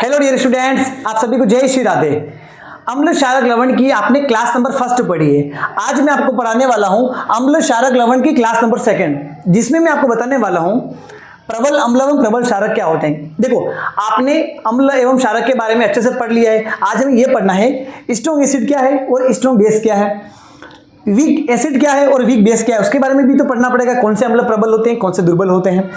Hello dear students, आप सभी को जय श्री राधे। अम्ल क्षारक लवण की आपने क्लास नंबर फर्स्ट पढ़ी है। आज मैं आपको पढ़ाने वाला हूं अम्ल क्षारक लवण की क्लास नंबर सेकंड, जिसमें मैं आपको बताने वाला हूं प्रबल अम्ल एवं प्रबल क्षारक क्या होते हैं। देखो, आपने अम्ल एवं क्षारक के बारे में अच्छे से पढ़ लिया है। आज हमें यह पढ़ना है स्ट्रॉन्ग एसिड क्या है और स्ट्रॉन्ग बेस क्या है, वीक एसिड क्या है और वीक बेस क्या है। उसके बारे में भी तो पढ़ना पड़ेगा। कौन से अम्ल प्रबल होते हैं, कौन से दुर्बल होते हैं,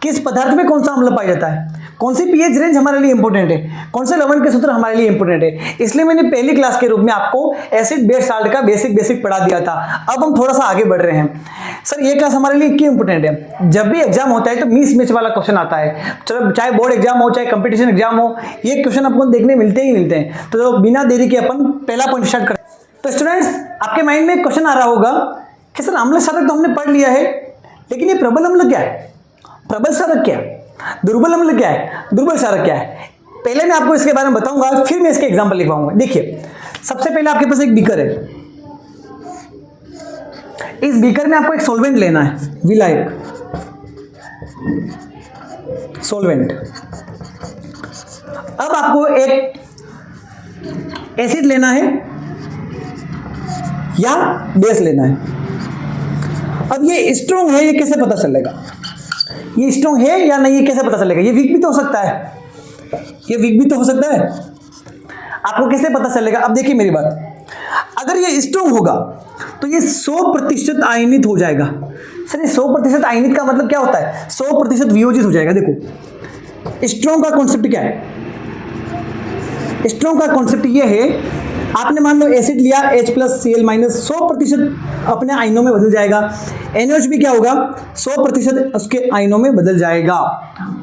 किस पदार्थ में कौन सा अम्ल पाया जाता है, कौन सी पीएच रेंज हमारे लिए इंपॉर्टेंट है, कौन से लवण के सूत्र हमारे लिए इंपॉर्टेंट है। इसलिए मैंने पहली क्लास के रूप में आपको एसिड बेस साल्ट का बेसिक पढ़ा दिया था। अब हम थोड़ा सा आगे बढ़ रहे हैं। सर, ये क्लास हमारे लिए क्यों इंपॉर्टेंट है? जब भी एग्जाम होता है तो मिस मैच वाला क्वेश्चन आता है। चलो, चाहे बोर्ड एग्जाम हो चाहे कंपटीशन एग्जाम हो, ये क्वेश्चन आपको देखने मिलते ही मिलते हैं। तो बिना देरी के अपन पहला पॉइंट स्टार्ट करें। तो स्टूडेंट्स, आपके माइंड में क्वेश्चन आ रहा होगा कि सर अम्ल क्षारक तो हमने पढ़ लिया है, लेकिन ये प्रबल अम्ल क्या है, प्रबल क्षारक क्या है, दुर्बल अम्ल क्या है, दुर्बल क्षारक क्या है। पहले मैं आपको इसके बारे में बताऊंगा, फिर मैं इसके एग्जांपल लिखवाऊंगा। देखिए, सबसे पहले आपके पास एक बीकर है। इस बीकर में आपको एक सॉल्वेंट लेना है, विलायक सॉल्वेंट। अब आपको एक एसिड लेना है या बेस लेना है। अब ये स्ट्रॉन्ग है, ये कैसे पता चलेगा? ये स्ट्रॉन्ग है या नहीं, ये कैसे पता चलेगा? ये वीक भी तो हो सकता है, ये वीक भी तो हो सकता है। आपको कैसे पता चलेगा? अब देखिए मेरी बात, अगर ये स्ट्रॉन्ग होगा तो ये 100% आयनित हो जाएगा। सर, ये 100% आयनित का मतलब क्या होता है? 100% वियोजित हो जाएगा। देखो, स्ट्रॉन्ग का कॉन्सेप्ट क्या है? स्ट्रॉन्ग का कॉन्सेप्ट ये है, आपने मान लो एसिड लिया H+Cl- 100% अपने आयनों में बदल जाएगा। NaOH भी क्या होगा? 100% उसके आयनों में बदल जाएगा।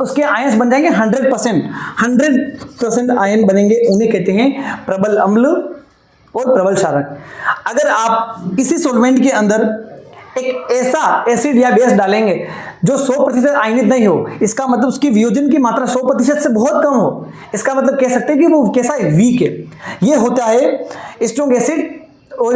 उसके आयन्स बन जाएंगे 100% आयन बनेंगे। उन्हें कहते हैं प्रबल अम्ल और प्रबल क्षारक। अगर आप इसी सॉल्वेंट के अंदर एक ऐसा एसिड या बेस डालेंगे जो 100% आयनित नहीं हो, इसका मतलब उसकी वियोजन की मात्रा 100% से बहुत कम हो, इसका मतलब कह सकते हैं कि वो कैसा है? वीक है। ये होता है स्ट्रॉन्ग एसिड और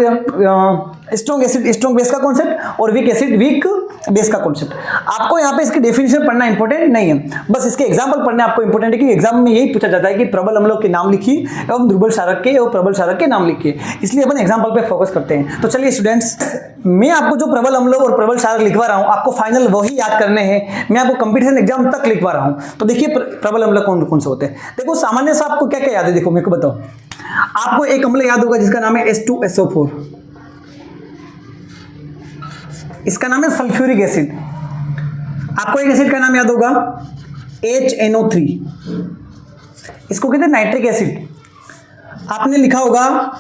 स्ट्रॉन्ग बेस का कॉन्सेप्ट और वीक एसिड वीक बेस का कॉन्सेप्ट। आपको यहाँ पे इसकी डेफिनेशन पढ़ना इंपॉर्टेंट नहीं है, बस इसके एग्जांपल पढ़ने आपको इंपॉर्टेंट है कि एग्जाम में यही पूछा जाता है कि प्रबल अम्लों के नाम लिखिए एवं दुर्बल क्षारक के और प्रबल क्षारक के नाम लिखिए। इसलिए अपन एग्जाम्पल पे फोकस करते हैं। तो चलिए स्टूडेंट्स, मैं आपको जो प्रबल अम्लों और प्रबल क्षारक लिखवा रहा हूँ, आपको फाइनल वही याद करने हैं। मैं आपको कंपटीशन एग्जाम तक लिखवा रहा हूँ। तो देखिए प्रबल अम्ल कौन कौन से होते हैं। देखो, सामान्य से आपको क्या क्या याद है? देखो, मेरे को बताओ। आपको एक अम्ल याद होगा जिसका नाम है H2SO4, इसका नाम है सल्फ्यूरिक एसिड। आपको एक एसिड का नाम याद होगा HNO3, इसको कहते हैं नाइट्रिक एसिड। आपने लिखा होगा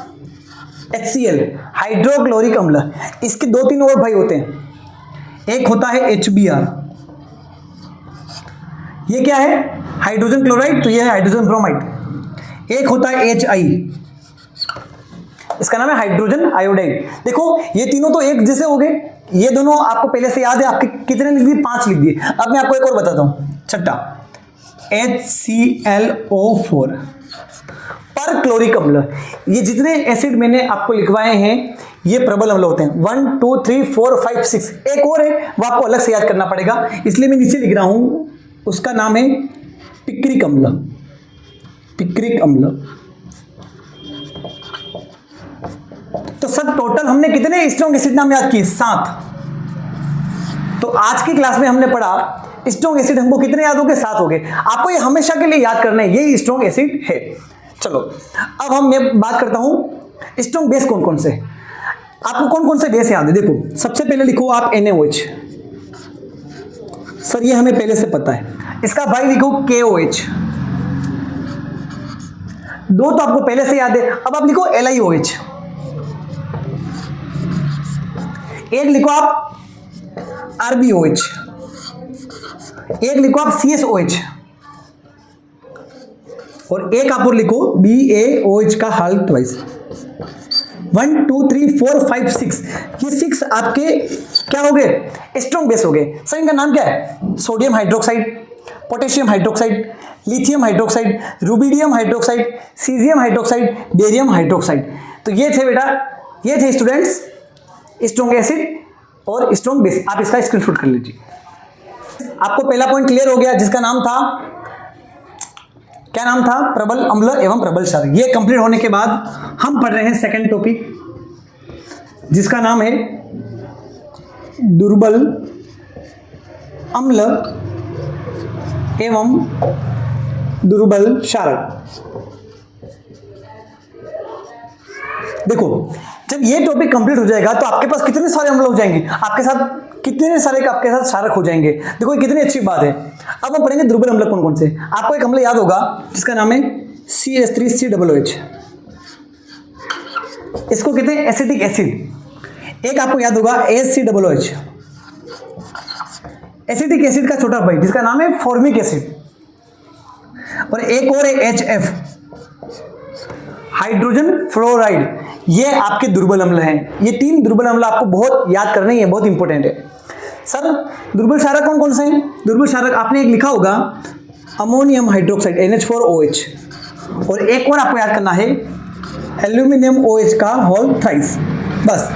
HCl, हाइड्रोक्लोरिक अम्ल। इसके 2-3 और भाई होते हैं। एक होता है HBr, ये क्या है? हाइड्रोजन क्लोराइड, तो ये है हाइड्रोजन ब्रोमाइड। एक होता है HI, इसका नाम है हाइड्रोजन आयोडाइड। देखो, ये तीनों तो एक जैसे हो गए। ये दोनों आपको पहले से याद है। आपके कितने लिख दिए? 5 लिख दिए। अब मैं आपको एक और बताता हूं, छठा HClO4 पर क्लोरिक अम्ल। ये जितने एसिड मैंने आपको लिखवाए हैं ये प्रबल अम्ल होते हैं। 1 2 3 4 5 6। एक और है, वो आपको अलग से याद करना पड़ेगा, इसलिए मैं नीचे लिख रहा हूं। उसका नाम है पिक्रिक अम्ल, पिक्रिक अम्ल। तो सर, टोटल हमने कितने स्ट्रॉन्ग एसिड नाम याद किए? 7। तो आज की क्लास में हमने पढ़ा स्ट्रॉन्ग एसिड हमको कितने याद हो गए? 7 हो गए। आपको ये हमेशा के लिए याद करना है, ये स्ट्रॉन्ग एसिड है। चलो, अब मैं बात करता हूं स्ट्रॉन्ग बेस कौन कौन से। आपको कौन कौन से बेस याद है? देखो, सबसे पहले लिखो आप NaOH। सर, ये हमें पहले से पता है। इसका भाई लिखो KOH। 2 तो आपको पहले से याद है। अब आप लिखो LiOH। एक लिखो आप RbOH, एक लिखो आप CSOH और एक आप और लिखो BaOH का हाल ट्वाइस। 1 2 3 4 5 6, ये 6 आपके क्या हो गए? स्ट्रॉन्ग बेस हो गए। सर, इनका नाम क्या है? Sodium hydroxide, potassium hydroxide, lithium hydroxide, rubidium hydroxide, caesium hydroxide, barium hydroxide. तो ये थे बेटा, ये थे स्टूडेंट्स स्ट्रॉन्ग एसिड और स्ट्रॉन्ग बेस। आप इसका स्क्रीनशॉट कर लीजिए। आपको पहला पॉइंट क्लियर हो गया जिसका नाम था क्या नाम था? प्रबल अम्ल एवं प्रबल क्षारक। ये कंप्लीट होने के बाद हम पढ़ रहे हैं सेकंड टॉपिक, जिसका नाम है दुर्बल अम्ल एवं दुर्बल क्षारक। देखो, जब ये टॉपिक कंप्लीट हो जाएगा तो आपके पास कितने सारे अम्ल हो जाएंगे, आपके साथ कितने सारे आपके साथ क्षारक हो जाएंगे। देखो ये कितनी अच्छी बात है। अब हम पढ़ेंगे दुर्बल अम्ल कौन कौन से। आपको एक अम्ल याद होगा जिसका नाम है CH3COOH, इसको कहते हैं एसिटिक एसिड। एक आपको याद होगा ASCOOH, एसिटिक एसिड का छोटा भाई जिसका नाम है फॉर्मिक एसिड। और एक और है HF, हाइड्रोजन फ्लोराइड। ये आपके दुर्बल अम्ल हैं। ये 3 दुर्बल अम्ल आपको बहुत याद करने हैं, बहुत इंपॉर्टेंट है। सर दुर्बल क्षारक कौन कौन से हैं? दुर्बल क्षारक आपने एक लिखा होगा अमोनियम हाइड्रोक्साइड NH4OH, और एक और आपको याद करना है एल्यूमिनियम OH का होल थ्राइस। बस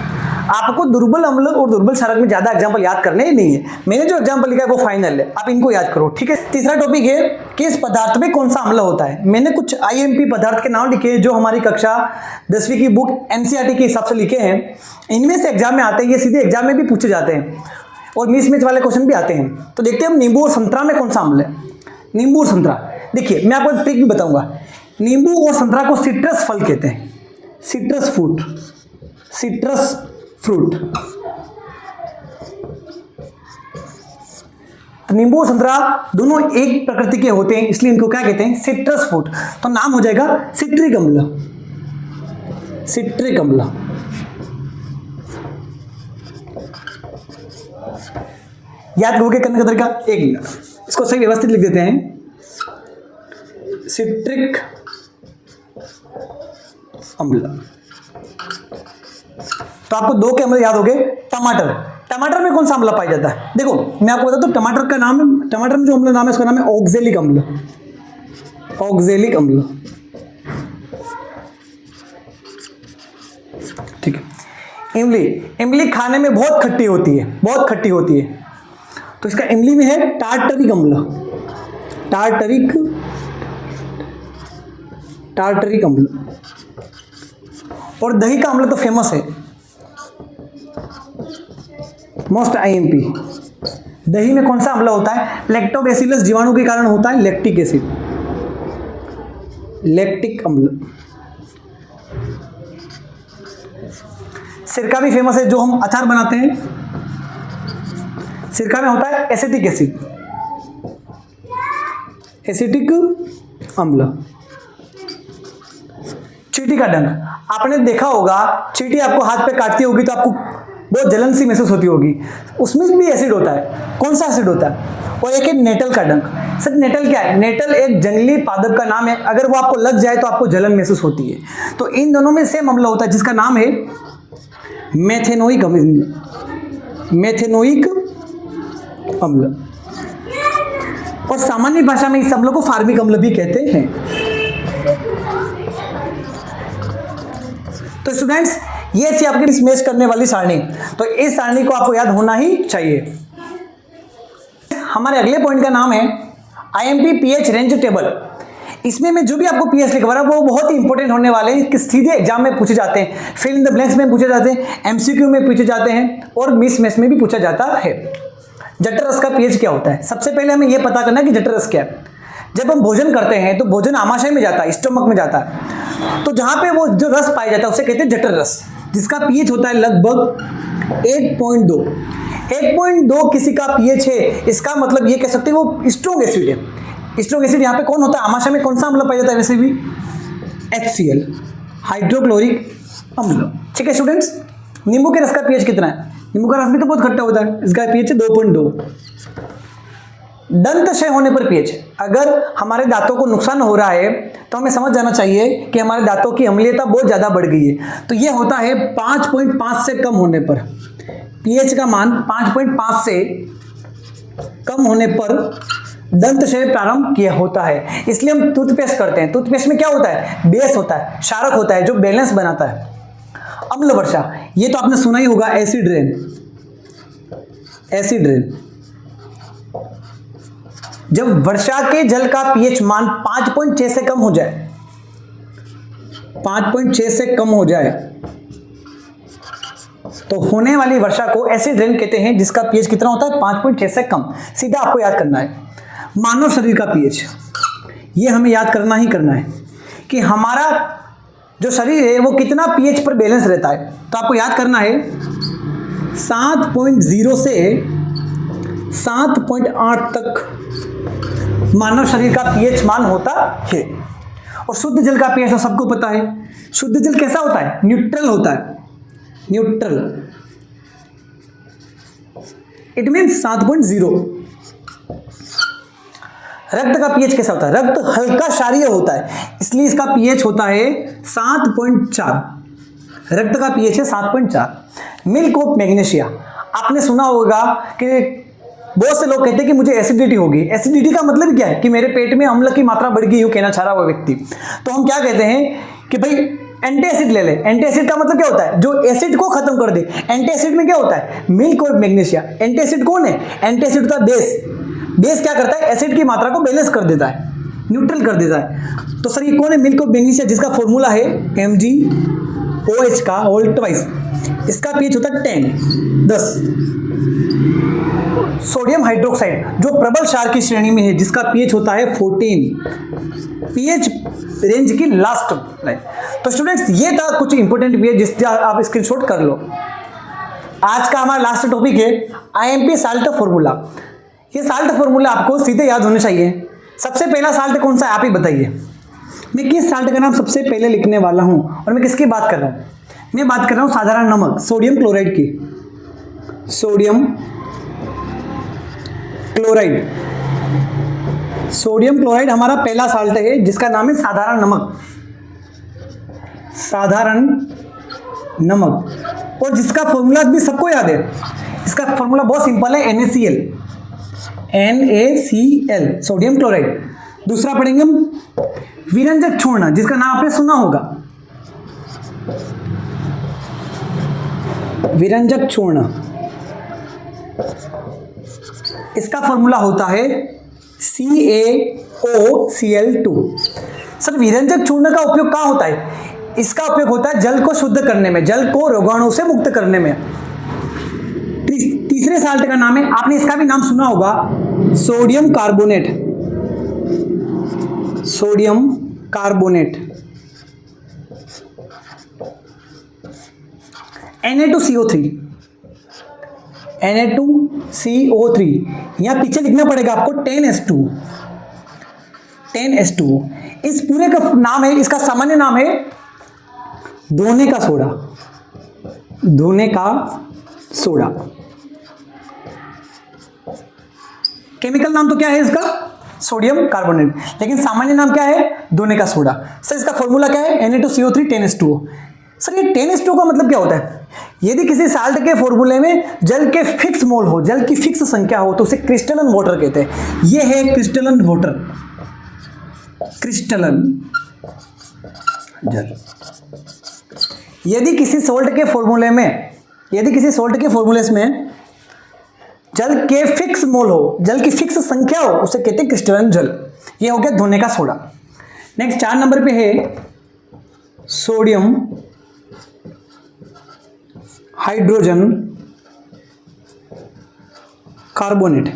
आपको दुर्बल अम्ल और दुर्बल क्षारक में ज्यादा एग्जांपल याद करने ही नहीं है। मैंने जो एग्जांपल लिखा है वो फाइनल है, आप इनको याद करो, ठीक है। तीसरा टॉपिक है कि इस पदार्थ में कौन सा अम्ल होता है। मैंने कुछ IMP पदार्थ के नाम लिखे जो हमारी कक्षा 10वीं की बुक NCERT के हिसाब से लिखे हैं। इनमें से एग्जाम में आते हैं, ये सीधे एग्जाम में भी पूछे जाते हैं और मिस मैच वाले क्वेश्चन भी आते हैं। तो देखते हैं हम नींबू और संतरा में कौन सा अम्ल है। नींबू और संतरा, देखिए मैं आपको ट्रिक भी बताऊंगा। नींबू और संतरा को सिट्रस फल कहते हैं, सिट्रस फ्रूट, सिट्रस फ्रूट। नींबू और संतरा दोनों एक प्रकृति के होते हैं, इसलिए इनको क्या कहते हैं? Citrus fruit. तो नाम हो जाएगा सिट्रिक अम्ल, सिट्रिक अम्ल। याद करके करने का तरीका, एक मिनट, इसको सही व्यवस्थित लिख देते हैं। सिट्रिक अम्ल। तो आपको 2 के अम्ल याद हो गए। टमाटर, टमाटर में कौन सा अम्ल पाया जाता है? देखो मैं आपको बताता हूं, टमाटर का नाम, टमाटर में जो अम्ल नाम है उसका नाम है ऑक्जेलिक अम्ल, ऑक्जेलिक अम्ल, ठीक है। इमली, इमली खाने में बहुत खट्टी होती है, बहुत खट्टी होती है, तो इसका इमली में है टार्टरिक अम्ल, टार्टरिक, टार्टरिक अम्ल। और दही का अम्ल तो फेमस है, मोस्ट IMP। दही में कौन सा अम्ल होता है? लैक्टोबैसिलस जीवाणु के कारण होता है लैक्टिक एसिड, लैक्टिक अम्ल। सिरका भी फेमस है, जो हम अचार बनाते हैं, सिरका में होता है एसिटिक एसिड, एसिटिक अम्ल। चींटी का डंक, आपने देखा होगा चींटी आपको हाथ पे काटती होगी तो आपको बहुत जलन सी महसूस होती होगी, उसमें भी एसिड होता है। कौन सा एसिड होता है? और एक है नेटल का डंक। सर नेटल क्या है? नेटल एक जंगली पादप का नाम है, अगर वो आपको लग जाए तो आपको जलन महसूस होती है। तो इन दोनों में सेम अम्ल होता है जिसका नाम है मेथेनोइक अम्ल, मेथेनोइक अम्ल। और सामान्य भाषा में इस अम्ल को फार्मिक अम्ल भी कहते हैं। तो स्टूडेंट्स ये थी आपकी स्मैश करने वाली सारणी। तो इस सारणी को आपको याद होना ही चाहिए। हमारे अगले पॉइंट का नाम है IMP pH रेंज टेबल। इसमें मैं जो भी आपको pH लिखवा रहा हूं वो बहुत ही इंपॉर्टेंट होने वाले हैं, कि सीधे एग्जाम में पूछे जाते हैं, फिल इन द ब्लैंक्स में पूछे जाते हैं, MCQ में पूछे जाते हैं और मिस मैच में भी पूछा जाता है। जठर रस का pH क्या होता है? सबसे पहले हमें यह पता करना है कि जठर रस क्या है। जब हम भोजन करते हैं तो भोजन आमाशय में जाता है, स्टमक में जाता है, तो जहां पे वो जो रस पाया जाता है उसे कहते हैं जठर रस, जिसका pH होता है लगभग 8.2। 8.2 किसी का pH है, इसका मतलब ये कह सकते हैं वो स्ट्रॉन्ग एसिड है। स्ट्रॉन्ग एसिड यहाँ पे कौन होता है? आमाशय में कौन सा अम्ल पाया जाता है? वैसे भी HCl, हाइड्रोक्लोरिक अम्ल। ठीक है स्टूडेंट्स, नींबू के रस का pH कितना है? नींबू का रस भी तो बहुत खट्टा होता है, इसका pH है 2.2। दंत क्षय होने पर pH, अगर हमारे दांतों को नुकसान हो रहा है तो हमें समझ जाना चाहिए कि हमारे दांतों की अम्लीयता बहुत ज़्यादा बढ़ गई है। तो ये होता है 5.5 से कम होने पर, pH का मान 5.5 से कम होने पर दंत क्षय प्रारंभ किया होता है। इसलिए हम टूथपेस्ट करते हैं। टूथपेस्ट में क्या होता है? बेस होता है, क्षारक होता है जो बैलेंस बनाता है। अम्ल वर्षा, ये तो आपने सुना ही होगा, एसिड रेन, एसिड रेन। जब वर्षा के जल का पीएच मान 5.6 से कम हो जाए, 5.6 से कम हो जाए, तो होने वाली वर्षा को एसिड रेन कहते हैं, जिसका पीएच कितना होता है 5.6 से कम। सीधा आपको याद करना है मानव शरीर का पीएच, ये हमें याद करना ही करना है कि हमारा जो शरीर है वो कितना पीएच पर बैलेंस रहता है। तो आपको याद करना है 7.0 से 7.8 तक मानव शरीर का पीएच मान होता है। और शुद्ध जल का पीएच तो सबको पता है, शुद्ध जल कैसा होता है, न्यूट्रल होता है, न्यूट्रल, इट मीन्स 7.0। रक्त का पीएच कैसा होता है, रक्त हल्का क्षारीय होता है, इसलिए इसका पीएच होता है 7.4। रक्त का पीएच है 7.4। मिल्क ऑफ मैग्नीशिया, आपने सुना होगा कि बहुत से लोग कहते हैं कि मुझे एसिडिटी होगी। एसिडिटी का मतलब क्या है कि मेरे पेट में अम्ल की मात्रा बढ़ गई हो, कहना चाह रहा हुआ व्यक्ति। तो हम क्या कहते हैं कि भाई एंटी एसिड ले ले। एंटी एसिड का मतलब क्या होता है, जो एसिड को खत्म कर दे। एंटी एसिड में क्या होता है, मिल्क और मैग्नीशिया। एंटी एसिड कौन है, एंटी एसिड होता है बेस। बेस क्या करता है, एसिड की मात्रा को बैलेंस कर देता है, न्यूट्रल कर देता है। तो सर ये कौन है, मिल्क और मैग्नीशिया, जिसका फॉर्मूला है MgOH का होल ट्वाइस। इसका पीएच होता है 10। सोडियम हाइड्रोक्साइड जो प्रबल क्षार की श्रेणी में है, जिसका पीएच होता है 14। पीएच रेंज की लास्ट लाइन। तो स्टूडेंट्स ये था कुछ इंपॉर्टेंट पीएच, जिसका आप स्क्रीनशॉट कर लो। आज का हमारा लास्ट टॉपिक है IMP साल्ट फॉर्मूला। ये साल्ट फॉर्मूला आपको सीधे याद होने चाहिए। सबसे पहला साल्ट कौन सा है, आप ही बताइए। मैं किस साल्ट का नाम सबसे पहले लिखने वाला हूं और मैं किसकी बात कर रहा हूं, मैं बात कर रहा हूं साधारण नमक, सोडियम क्लोराइड की। सोडियम क्लोराइड, सोडियम क्लोराइड हमारा पहला साल्ट है, जिसका नाम है साधारण नमक। साधारण नमक, और जिसका फॉर्मूला भी सबको याद है। इसका फॉर्मूला बहुत सिंपल है, NaCl, सोडियम क्लोराइड। दूसरा पढ़ेंगे हम विरंजक छोड़ना, जिसका नाम आपने सुना होगा, विरंजक छोड़ना। इसका फॉर्मूला होता है CaOCl2। सर विरंजक चूर्ण का उपयोग कहाँ होता है, इसका उपयोग होता है जल को शुद्ध करने में, जल को रोगाणु से मुक्त करने में। तीसरे साल्ट का नाम है, आपने इसका भी नाम सुना होगा, sodium carbonate. Sodium carbonate, Na2CO3, Na2CO3। यहां पीछे लिखना पड़ेगा आपको 10S2। 10S2 इस पूरे का नाम है, इसका सामान्य नाम है धोने का सोडा। धोने का सोडा, केमिकल नाम तो क्या है इसका, सोडियम कार्बोनेट, लेकिन सामान्य नाम क्या है, धोने का सोडा। सर इसका फॉर्मूला क्या है, Na2CO3 10S2। सर ये 10S2 का मतलब क्या होता है, यदि किसी साल्ट के फॉर्मूले में जल के फिक्स मोल हो, जल की फिक्स संख्या हो, तो उसे क्रिस्टलन वाटर कहते हैं। ये है क्रिस्टलन वाटर, क्रिस्टलन जल। यदि किसी सॉल्ट के फॉर्मूले में, यदि किसी सॉल्ट के फॉर्मूले में जल के फिक्स मोल हो, जल की फिक्स संख्या हो, उसे कहते हैं क्रिस्टलन जल। ये हो गया धोने का सोडा। नेक्स्ट 4 नंबर पे है सोडियम हाइड्रोजन कार्बोनेट।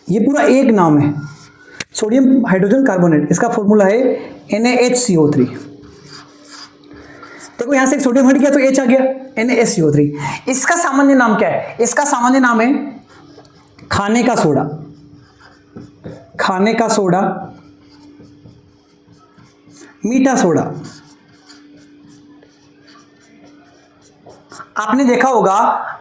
ये पूरा एक नाम है, सोडियम हाइड्रोजन कार्बोनेट। इसका फॉर्मूला है NaHCO3। देखो यहां से एक सोडियम हट गया तो H आ गया, NaHCO3। इसका सामान्य नाम क्या है, इसका सामान्य नाम है खाने का सोडा। खाने का सोडा, मीठा सोडा। आपने देखा होगा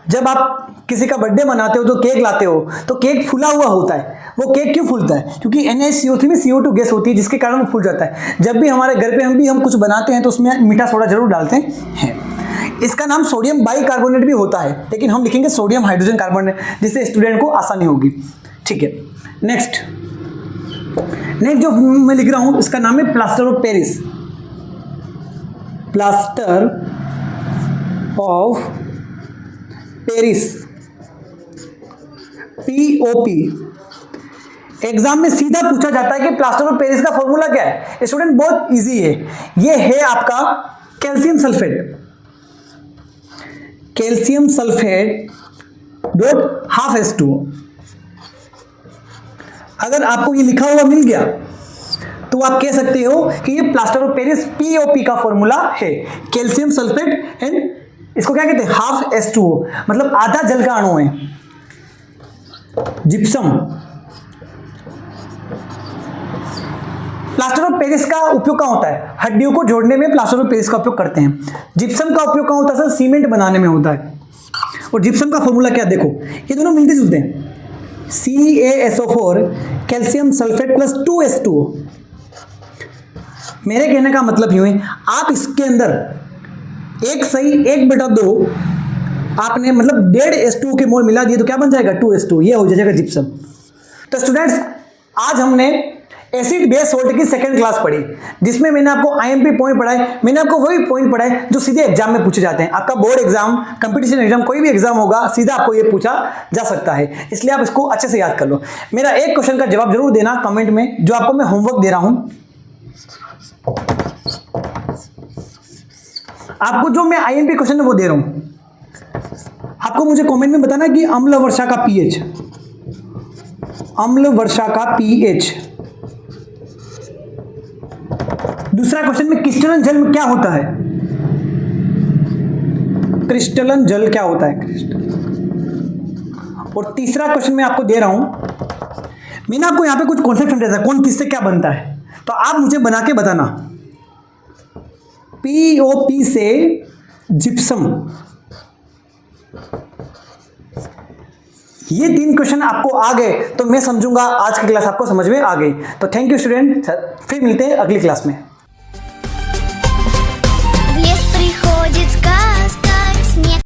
जब आप किसी का बर्थडे मनाते हो तो केक लाते हो, तो केक फूला हुआ होता है। वो केक क्यों फूलता है, क्योंकि NaCO3 में CO2 गैस होती है, जिसके कारण वो फूल जाता है। जब भी हमारे घर पे हम कुछ बनाते हैं तो उसमें मीठा सोडा जरूर डालते हैं। इसका नाम सोडियम बाइकार्बोनेट भी होता है, लेकिन हम लिखेंगे सोडियम हाइड्रोजन कार्बोनेट, जिससे स्टूडेंट को आसानी होगी। ठीक है, नेक्स्ट जो मैं लिख रहा हूं इसका नाम है plaster of Paris. Plaster of Paris. POP. Exam में सीधा पूछा जाता है कि प्लास्टर ऑफ पेरिस का फॉर्मूला क्या है। स्टूडेंट बहुत इजी है, ये है आपका calcium sulphate. Calcium sulphate dot half H2O। अगर आपको ये लिखा हुआ मिल गया तो आप कह सकते हो कि ये प्लास्टर ऑफ पेरिस पीओपी का फॉर्मूला है, कैल्शियम सल्फेट एंड इसको क्या कहते हैं, हाफ H2O, मतलब आधा जल का अणु है। जिप्सम, प्लास्टर ऑफ पेरिस का उपयोग कहाँ होता है, हड्डियों को जोड़ने में प्लास्टर ऑफ पेरिस का उपयोग करते हैं। जिप्सम का उपयोग कहाँ होता है सर, सीमेंट बनाने में होता है। और जिप्सम का फॉर्मूला क्या, देखो ये दोनों मिलते जुलते हैं, CaSO4 calcium sulphate plus 2H2O। मेरे कहने का मतलब यूं है, आप इसके अंदर 1/2 आपने मतलब 1.5 H2O के मोल मिला दिए तो क्या बन जाएगा, 2H2O, ये हो जाएगा जिप्सम। तो स्टूडेंट्स आज हमने एसिड बेस सोल्ट की सेकंड क्लास पढ़ी, जिसमें मैंने आपको आईएमपी पॉइंट पढ़ाए। मैंने आपको वही पॉइंट पढ़ाए जो सीधे एग्जाम में पूछे जाते हैं। आपका बोर्ड एग्जाम, कंपटीशन एग्जाम, कोई भी एग्जाम होगा, सीधा आपको ये पूछा जा सकता है, इसलिए आप इसको अच्छे से याद कर लो। मेरा एक क्वेश्चन का जवाब जरूर देना कमेंट में, जो आपको मैं होमवर्क दे रहा हूं। आपको जो मैं आईएमपी क्वेश्चन है वो दे रहा हूं, आपको मुझे कमेंट में बताना कि अम्ल वर्षा का पीएच, अम्ल वर्षा का पीएच। दूसरा क्वेश्चन में क्रिस्टलन जल क्या होता है, क्रिस्टलन जल क्या होता है, और तीसरा क्वेश्चन मैं आपको दे रहा हूं, मैंने आपको यहां पे कुछ कॉन्सेप्ट समझाया था, कौन किससे क्या बनता है, तो आप मुझे बना के बताना। पीओपी से जिप्सम, ये 3 क्वेश्चन आपको आ गए तो मैं समझूंगा आज की क्लास आपको समझ में आ गई। तो थैंक यू स्टूडेंट, फिर मिलते हैं अगली क्लास में।